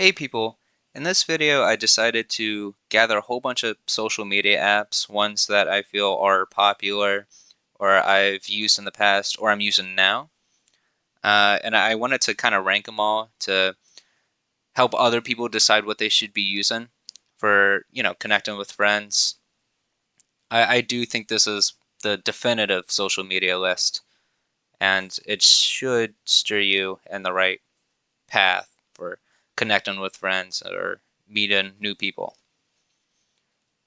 Hey people, in this video I decided to gather a whole bunch of social media apps, ones that I feel are popular or I've used in the past or I'm using now. And I wanted to kind of rank them all to help other people decide what they should be using for, connecting with friends. I do think this is the definitive social media list, and it should steer you in the right path for connecting with friends or meeting new people.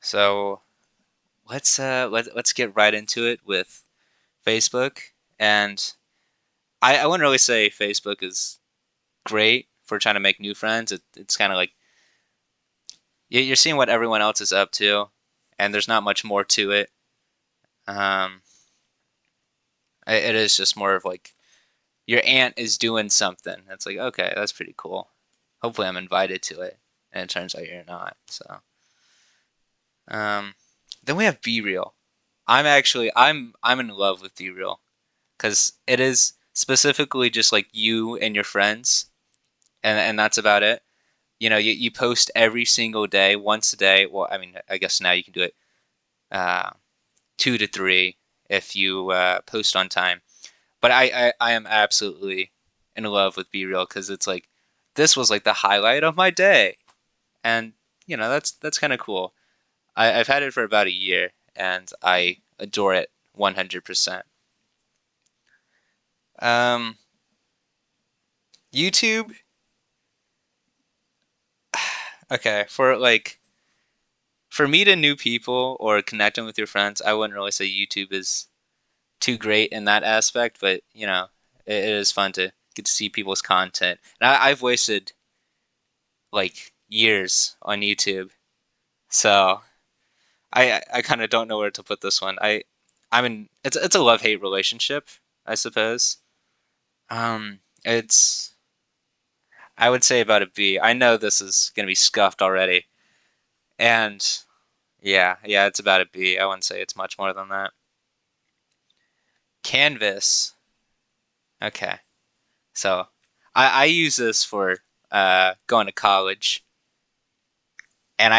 So let's get right into it with Facebook. And I wouldn't really say Facebook is great for trying to make new friends. It's kind of like you're seeing what everyone else is up to, and there's not much more to it. Um, it is just more of like your aunt is doing something. It's like, okay, that's pretty cool. Hopefully, I'm invited to it, and it turns out you're not. So, um, then we have Be Real. I'm in love with Be Real because it is specifically just like you and your friends, and that's about it. You post every single day, once a day. Well, I mean, I guess now you can do it uh, 2 to 3 if you post on time. But I am absolutely in love with Be Real because it's like this was like the highlight of my day, and that's kind of cool. I've had it for about a year, and I adore it 100%. Um, YouTube, okay, for meeting new people or connecting with your friends, I wouldn't really say YouTube is too great in that aspect, but it is fun to get to see people's content. And I've wasted like years on YouTube, so I kind of don't know where to put this one. I mean it's a love hate relationship, I suppose. It's I would say about a B. I know this is gonna be scuffed already, and yeah, it's about a B. I wouldn't say it's much more than that. Canvas. Okay, so I use this for going to college, and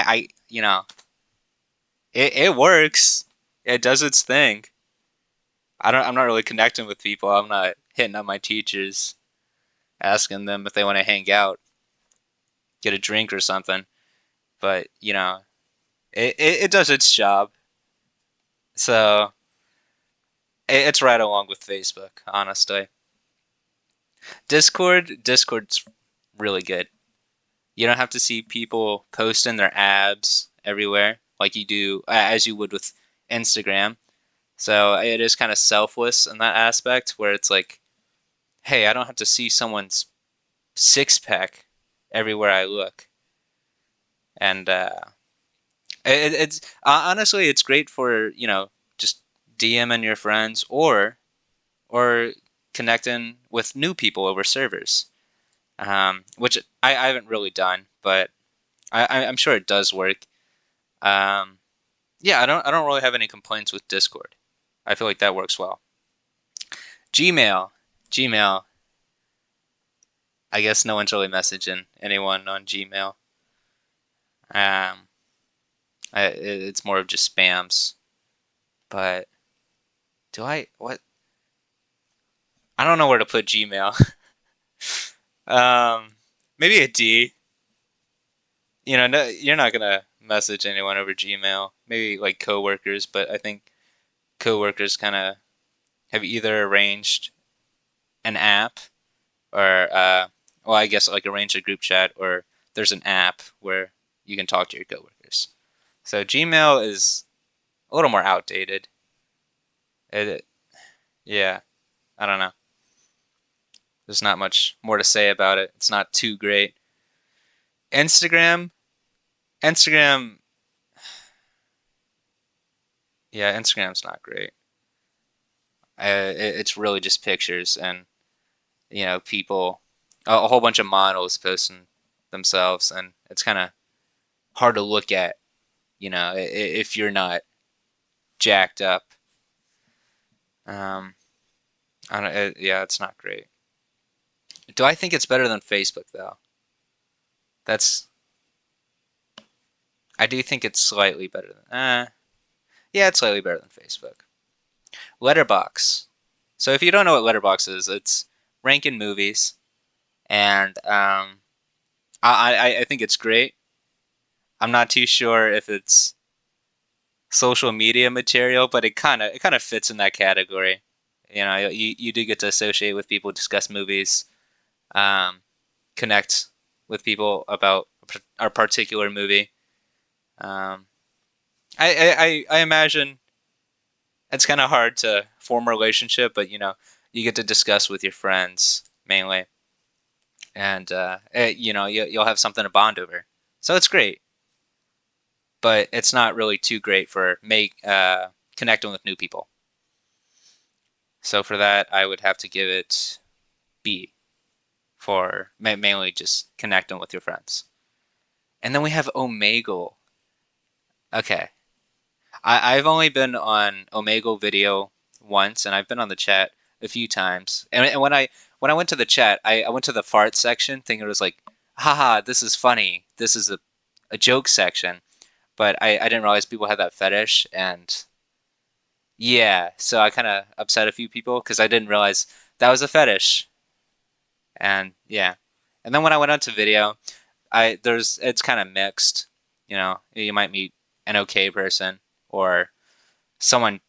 it works. It does its thing. I'm not really connecting with people. I'm not hitting up my teachers, asking them if they want to hang out, get a drink or something. But it does its job. So it's right along with Facebook, honestly. Discord's really good. You don't have to see people posting their abs everywhere like you do as you would with Instagram. So it is kind of selfless in that aspect where it's like, hey, I don't have to see someone's six pack everywhere I look. And it's honestly it's great for just DMing your friends or connecting with new people over servers, which I haven't really done, but I'm sure it does work. Um, yeah, I don't really have any complaints with Discord. I feel like that works well. Gmail, Gmail. I guess no one's really messaging anyone on Gmail. Um, it's more of just spams. But do I what? I don't know where to put Gmail. um, maybe a D. No, you're not gonna message anyone over Gmail. Maybe like coworkers, but I think coworkers kind of have either arranged an app or well, I guess like arrange a group chat or there's an app where you can talk to your coworkers. So Gmail is a little more outdated. It, yeah, I don't know. There's not much more to say about it. It's not too great. Instagram, Instagram, yeah, Instagram's not great. It's really just pictures and people, a whole bunch of models posting themselves, and it's kind of hard to look at, if you're not jacked up. Um, I don't, yeah, it's not great. Do I think it's better than Facebook though? That's I do think it's slightly better than yeah, it's slightly better than Facebook. Letterbox. So if you don't know what Letterbox is, it's ranking movies, and I think it's great. I'm not too sure if it's social media material, but it kind of fits in that category. You do get to associate with people, discuss movies, um, connect with people about a particular movie. Um, I imagine it's kind of hard to form a relationship, but you get to discuss with your friends mainly, and you'll have something to bond over. So it's great, but it's not really too great for make connecting with new people. So for that, I would have to give it B for mainly just connecting with your friends. And then we have Omegle. Okay, I've only been on Omegle video once, and I've been on the chat a few times. And when I went to the chat, I went to the fart section, thinking it was like, haha, this is funny. This is a joke section. But I didn't realize people had that fetish, and yeah, so I kind of upset a few people because I didn't realize that was a fetish. And yeah, and then when I went on to video, it's kind of mixed. You might meet an okay person or someone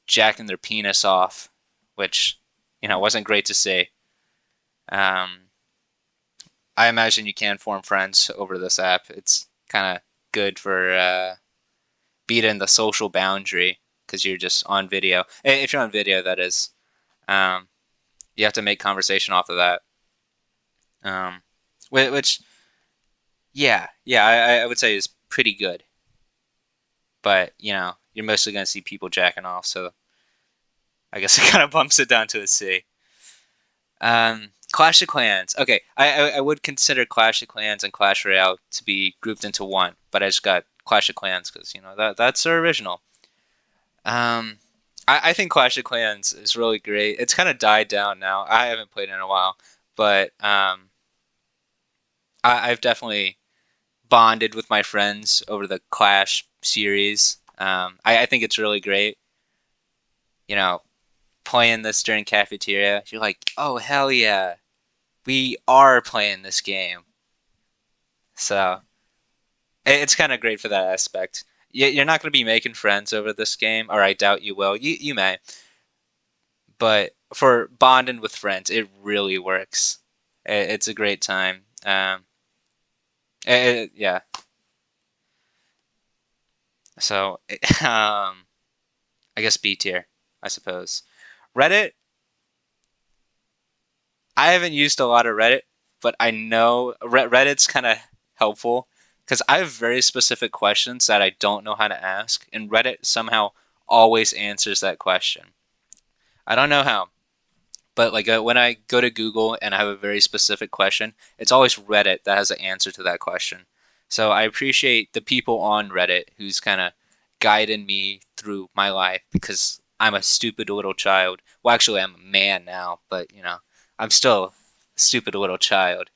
jacking their penis off, which wasn't great to see. Um, I imagine you can form friends over this app. It's kind of good for beating the social boundary because you're just on video. If you're on video, that is, um, you have to make conversation off of that. Um, which, yeah, I would say is pretty good. But you're mostly gonna see people jacking off, so I guess it kind of bumps it down to a C. Clash of Clans. Okay, I would consider Clash of Clans and Clash Royale to be grouped into one, but I just got Clash of Clans because that's their original. Um, I think Clash of Clans is really great. It's kind of died down now. I haven't played in a while, but I've definitely bonded with my friends over the Clash series. I think it's really great. You know, playing this during cafeteria, you're like, oh hell yeah, we are playing this game. So it's kind of great for that aspect. You're not going to be making friends over this game, or I doubt you will. You may, but for bonding with friends, it really works. It's a great time. Yeah. So I guess B tier, I suppose. Reddit. I haven't used a lot of Reddit, but I know Reddit's kind of helpful because I have very specific questions that I don't know how to ask, and Reddit somehow always answers that question. I don't know how, but like when I go to Google and I have a very specific question, it's always Reddit that has an answer to that question. So I appreciate the people on Reddit who's kind of guiding me through my life because I'm a stupid little child. Well, actually, I'm a man now, but I'm still a stupid little child.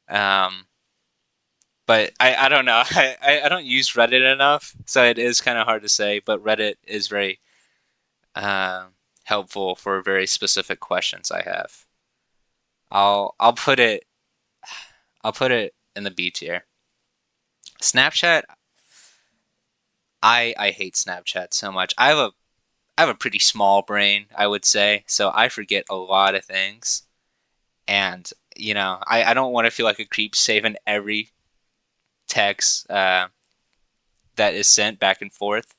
Um, but I don't know. I don't use Reddit enough, so it is kind of hard to say. But Reddit is very uh, helpful for very specific questions I have. I'll put it in the B tier. Snapchat, I hate Snapchat so much. I have a pretty small brain, I would say, so I forget a lot of things. And I don't want to feel like a creep saving every text that is sent back and forth.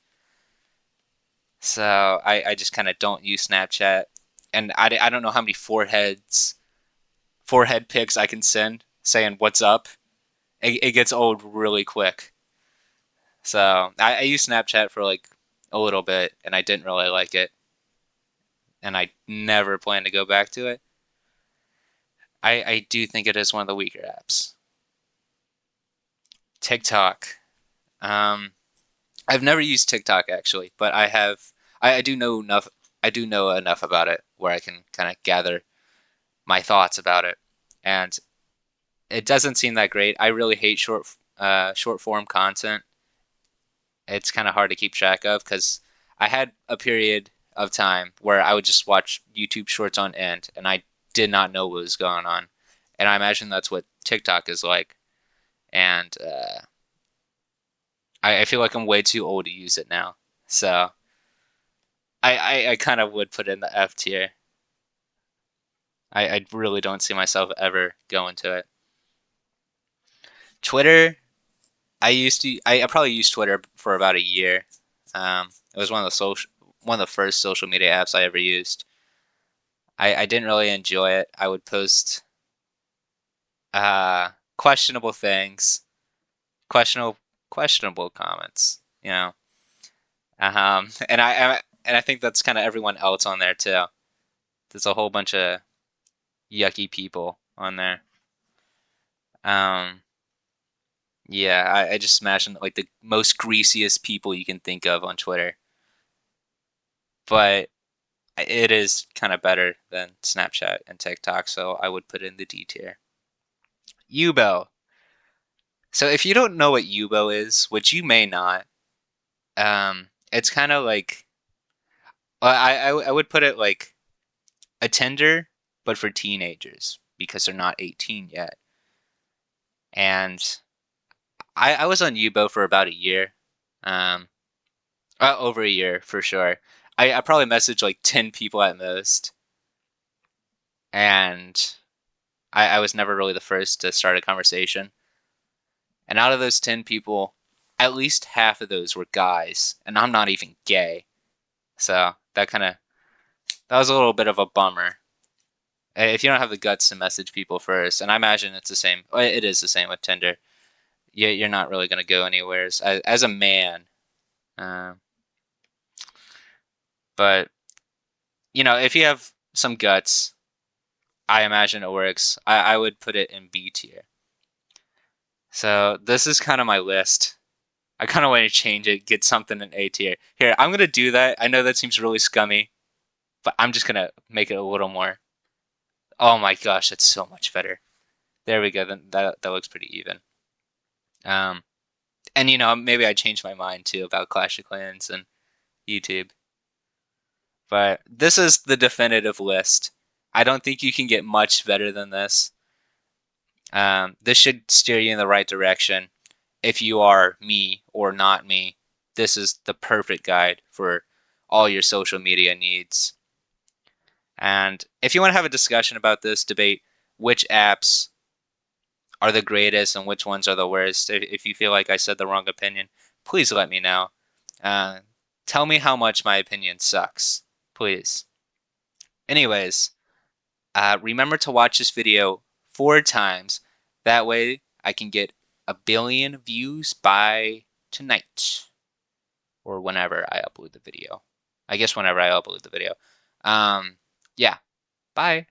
So I just kind of don't use Snapchat, and I don't know how many forehead pics I can send saying what's up. It gets old really quick. So I use Snapchat for like a little bit, and I didn't really like it, and I never plan to go back to it. I do think it is one of the weaker apps. TikTok. Um, I've never used TikTok actually, but I have. I do know enough. I do know enough about it where I can kind of gather my thoughts about it. And it doesn't seem that great. I really hate short form content. It's kind of hard to keep track of because I had a period of time where I would just watch YouTube shorts on end and I did not know what was going on. And I imagine that's what TikTok is like. And I feel like I'm way too old to use it now. So I kind of would put in the F tier. I really don't see myself ever going to it. Twitter, I probably used Twitter for about a year. It was one of the first social media apps I ever used. I didn't really enjoy it. I would post questionable things, questionable questionable comments, you know. And I think that's kind of everyone else on there too. There's a whole bunch of yucky people on there. Um, yeah, I just imagine like the most greasiest people you can think of on Twitter. But it is kind of better than Snapchat and TikTok, so I would put in the D tier. Yubo. So if you don't know what Yubo is, which you may not, it's kind of like I would put it like a Tinder, but for teenagers because they're not 18 yet. And I was on Yubo for about a year, um, over a year for sure. I probably messaged like 10 people at most, and I was never really the first to start a conversation. And out of those 10 people, at least half of those were guys, and I'm not even gay. So that was a little bit of a bummer. If you don't have the guts to message people first, and I imagine it's the same, it is the same with Tinder. You're not really going to go anywhere as a man. Uh, but if you have some guts, I imagine it works. I would put it in B tier. So this is kind of my list. I kind of want to change it, get something in A tier. Here, I'm gonna do that. I know that seems really scummy, but I'm just gonna make it a little more. Oh my gosh, that's so much better. There we go. Then that looks pretty even. Um, and maybe I changed my mind too about Clash of Clans and YouTube. But this is the definitive list. I don't think you can get much better than this. This should steer you in the right direction. If you are me or not me, this is the perfect guide for all your social media needs. And if you want to have a discussion about this, debate which apps are the greatest and which ones are the worst. If you feel like I said the wrong opinion, please let me know. Uh, Tell me how much my opinion sucks, please. Anyways, remember to watch this video 4 times. That way I can get a billion views by tonight or whenever I upload the video. I guess whenever I upload the video. Yeah, bye.